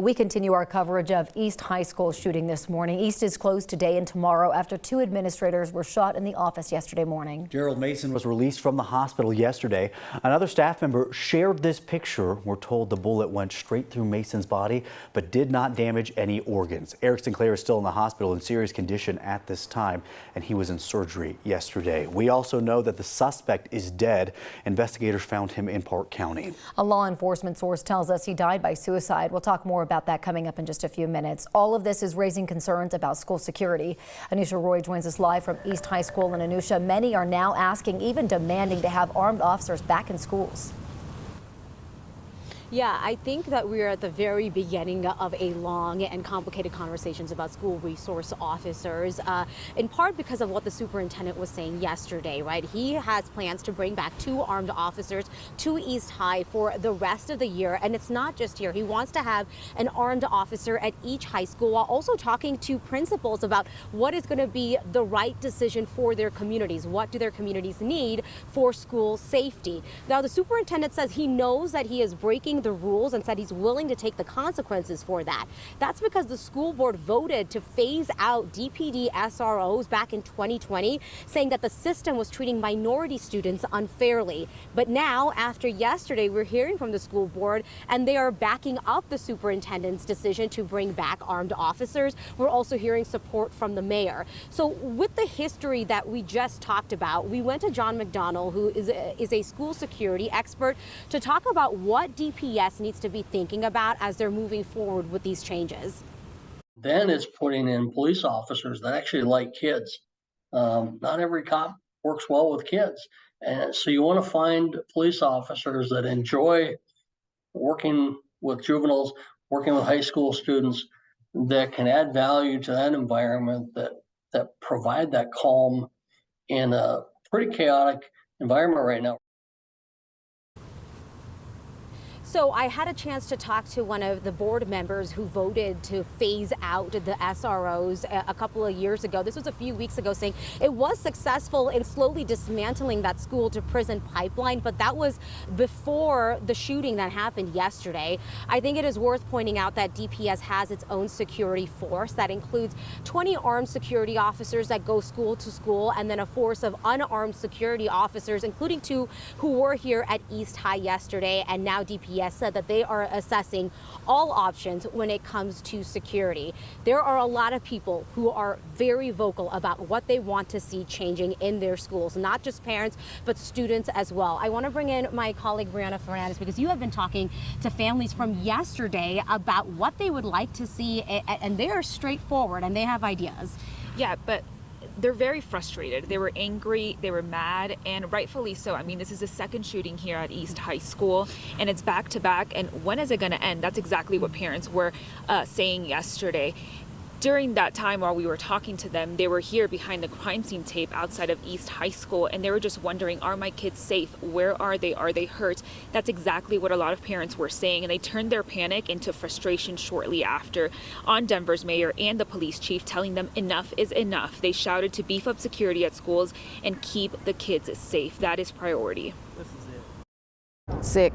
We continue our coverage of East High School shooting this morning. East is closed today and tomorrow after 2 administrators were shot in the office yesterday morning. Gerald Mason was released from the hospital yesterday. Another staff member shared this picture. We're told the bullet went straight through Mason's body but did not damage any organs. Eric Sinclair is still in the hospital in serious condition at this time, and he was in surgery yesterday. We also know that the suspect is dead. Investigators found him in Park County. A law enforcement source tells us he died by suicide. We'll talk more about that coming up in just a few minutes. All of this is raising concerns about school security. Anusha Roy joins us live from East High School. And Anusha, many are now asking, even demanding, to have armed officers back in schools. Yeah, I think that we're at the very beginning of a long and complicated conversations about school resource officers, in part because of what the superintendent was saying yesterday, right? He has plans to bring back 2 armed officers to East High for the rest of the year. And it's not just here. He wants to have an armed officer at each high school, while also talking to principals about what is going to be the right decision for their communities. What do their communities need for school safety? Now, the superintendent says he knows that he is breaking the rules and said he's willing to take the consequences for that. That's because the school board voted to phase out DPD SROs back in 2020, saying that the system was treating minority students unfairly. But now, after yesterday, we're hearing from the school board and they are backing up the superintendent's decision to bring back armed officers. We're also hearing support from the mayor. So with the history that we just talked about, we went to John McDonnell, who is a school security expert, to talk about what DPS needs to be thinking about as they're moving forward with these changes. Then it's putting in police officers that actually like kids. Not every cop works well with kids. And so you want to find police officers that enjoy working with juveniles, working with high school students, that can add value to that environment, that provide that calm in a pretty chaotic environment right now. So I had a chance to talk to one of the board members who voted to phase out the SROs a couple of years ago. This was a few weeks ago, saying it was successful in slowly dismantling that school to prison pipeline, but that was before the shooting that happened yesterday. I think it is worth pointing out that DPS has its own security force that includes 20 armed security officers that go school to school, and then a force of unarmed security officers, including 2 who were here at East High yesterday. And now DPS said that they are assessing all options when it comes to security. There are a lot of people who are very vocal about what they want to see changing in their schools, not just parents, but students as well. I want to bring in my colleague, Brianna Fernandez, because you have been talking to families from yesterday about what they would like to see, and they are straightforward and they have ideas. Yeah, but they're very frustrated. They were angry, they were mad, and rightfully so. I mean, this is the second shooting here at East High School, and it's back to back. And when is it going to end? That's exactly what parents were saying yesterday. During that time, while we were talking to them, they were here behind the crime scene tape outside of East High School, and they were just wondering, are my kids safe? Where are they? Are they hurt? That's exactly what a lot of parents were saying, and they turned their panic into frustration shortly after on Denver's mayor and the police chief, telling them enough is enough. They shouted to beef up security at schools and keep the kids safe. That is priority. This is it.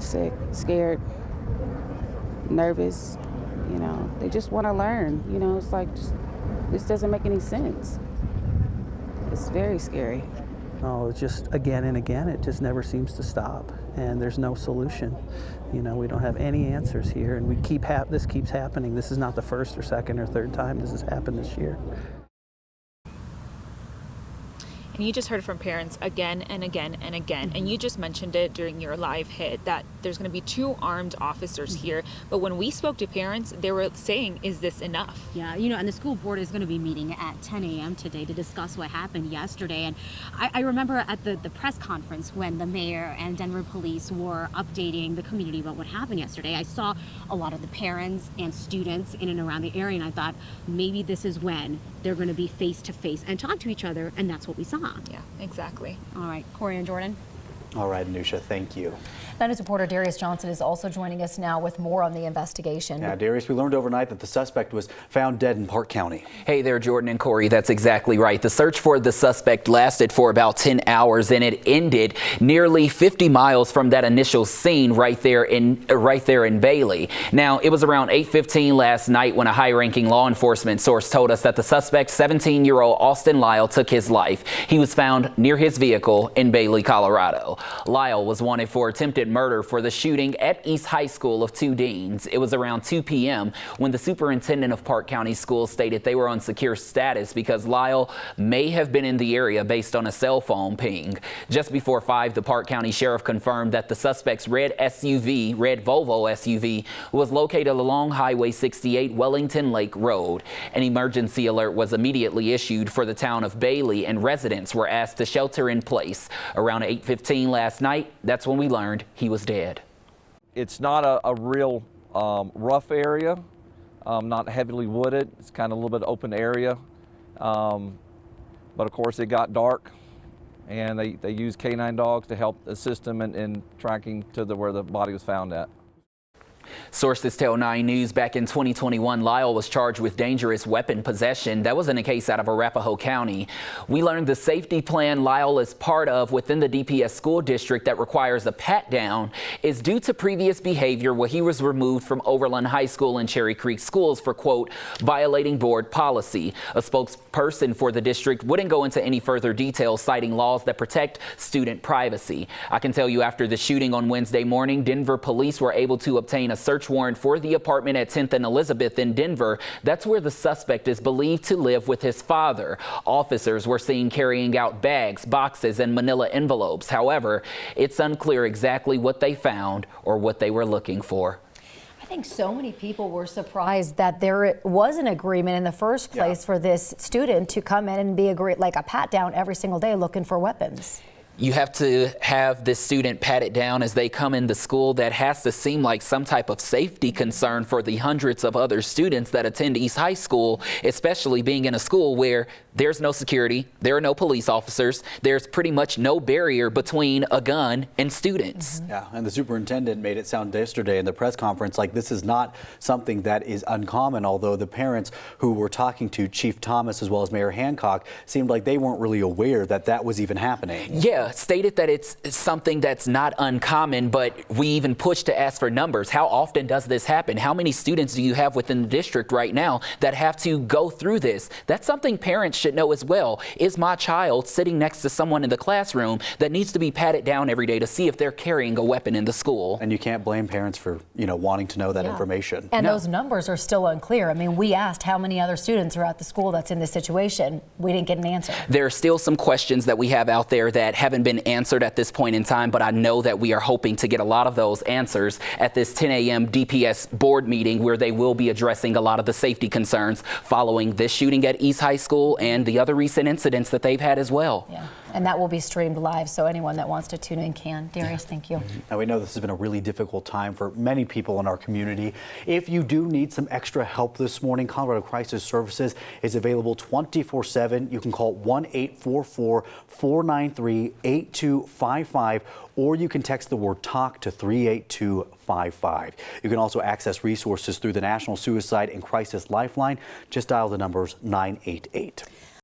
Sick, scared, nervous. You know, they just want to learn. You know, it's like, this doesn't make any sense. It's very scary. Oh, it's just again and again, it just never seems to stop, and there's no solution. You know, we don't have any answers here, and this keeps happening. This is not the first or second or third time this has happened this year. And you just heard from parents again and again and again. And you just mentioned it during your live hit that there's going to be 2 armed officers here. But when we spoke to parents, they were saying, is this enough? Yeah, you know, and the school board is going to be meeting at 10 a.m. today to discuss what happened yesterday. And I remember at the press conference when the mayor and Denver police were updating the community about what happened yesterday, I saw a lot of the parents and students in and around the area, and I thought maybe this is when they're going to be face to face and talk to each other, and that's what we saw. Yeah, exactly. All right, Corey and Jordan. All right, Anusha, thank you. 9 News reporter Darius Johnson is also joining us now with more on the investigation. Now, Darius, we learned overnight that the suspect was found dead in Park County. Hey there, Jordan and Corey. That's exactly right. The search for the suspect lasted for about 10 hours and it ended nearly 50 miles from that initial scene right there in Bailey. Now, it was around 8:15 last night when a high-ranking law enforcement source told us that the suspect, 17-year-old Austin Lyle, took his life. He was found near his vehicle in Bailey, Colorado. Lyle was wanted for attempted murder for the shooting at East High School of 2 Deans. It was around 2 p.m. when the superintendent of Park County Schools stated they were on secure status because Lyle may have been in the area based on a cell phone ping. Just before 5, the Park County Sheriff confirmed that the suspect's red Volvo SUV, was located along Highway 68 Wellington Lake Road. An emergency alert was immediately issued for the town of Bailey and residents were asked to shelter in place. Around 8:15 last night, that's when we learned he was dead. It's not a real rough area, not heavily wooded. It's kind of a little bit open area. But of course it got dark and they used canine dogs to help assist them in tracking to where the body was found at. Sources tell 9 News back in 2021, Lyle was charged with dangerous weapon possession. That wasn't a case out of Arapahoe County. We learned the safety plan Lyle is part of within the DPS school district that requires a pat down is due to previous behavior where he was removed from Overland High School and Cherry Creek schools for, quote, violating board policy. A spokesperson for the district wouldn't go into any further details, citing laws that protect student privacy. I can tell you after the shooting on Wednesday morning, Denver police were able to obtain a search warrant for the apartment at 10th and Elizabeth in Denver. That's where the suspect is believed to live with his father. Officers were seen carrying out bags, boxes, and manila envelopes. However, it's unclear exactly what they found or what they were looking for. I think so many people were surprised that there was an agreement in the first place for this student to come in and be like a pat down every single day looking for weapons. You have to have this student patted down as they come into school. That has to seem like some type of safety concern for the hundreds of other students that attend East High School, especially being in a school where there's no security, there are no police officers, there's pretty much no barrier between a gun and students. Yeah, and the superintendent made it sound yesterday in the press conference like this is not something that is uncommon, although the parents who were talking to Chief Thomas as well as Mayor Hancock seemed like they weren't really aware that that was even happening. Yeah, stated that it's something that's not uncommon, but we even pushed to ask for numbers. How often does this happen? How many students do you have within the district right now that have to go through this? That's something parents should know as well. Is my child sitting next to someone in the classroom that needs to be patted down every day to see if they're carrying a weapon in the school? And you can't blame parents for, wanting to know that information. And those numbers are still unclear. I mean, we asked how many other students are at the school that's in this situation. We didn't get an answer. There are still some questions that we have out there that haven't been answered at this point in time, but I know that we are hoping to get a lot of those answers at this 10 a.m. DPS board meeting where they will be addressing a lot of the safety concerns following this shooting at East High School and the other recent incidents that they've had as well. Yeah, and that will be streamed live, so anyone that wants to tune in can. Darius, thank you. Now, we know this has been a really difficult time for many people in our community. If you do need some extra help this morning, Colorado Crisis Services is available 24/7. You can call 1-844-493-8255, or you can text the word TALK to 38255. You can also access resources through the National Suicide and Crisis Lifeline. Just dial the numbers 988.